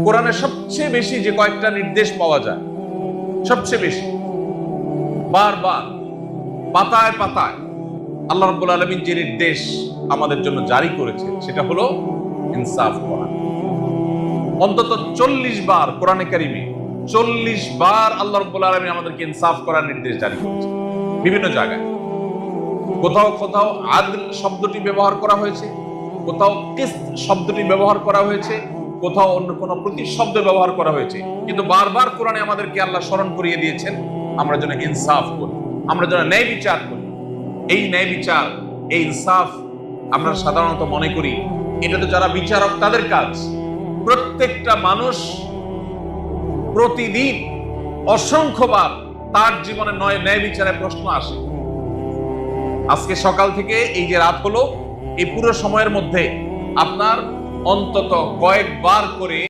কোরআনে সবচেয়ে বেশি যে কয়েকটা নির্দেশ পাওয়া যায়, সবচেয়ে বেশি বারবার পাতায় পাতায় আল্লাহ রাব্বুল আলামিন যে নির্দেশ আমাদের জন্য জারি করেছে সেটা হলো ইনসাফ করা। অন্তত 40 বার কোরআনে কারিমে 40 বার আল্লাহ রাব্বুল আলামিন আমাদেরকে ইনসাফ করার নির্দেশ জারি করেছে। বিভিন্ন জায়গায় কোথাও কোথাও আদল শব্দটি ব্যবহার করা হয়েছে, কোথাও কিসত শব্দটি ব্যবহার করা হয়েছে, কোথাও অন্য কোনো প্রতিশব্দ ব্যবহার করা হয়েছে, কিন্তু বারবার কোরআনে আমাদেরকে আল্লাহ স্মরণ করিয়ে দিয়েছেন আমরা যেন ইনসাফ করি, আমরা যেন ন্যায় বিচার করি। এই ন্যায় বিচার, এই ইনসাফ আমরা সাধারণত মনে করি এটা তো যারা বিচারক তাদের কাজ। প্রত্যেকটা মানুষ প্রতিদিন অসংখ্যবার তার জীবনে ন্যায় বিচারের প্রশ্ন আসে। আজকে সকাল থেকে এই যে রাত হলো, এই পুরো সময়ের মধ্যে আপনার অন্তত কয়েকবার করে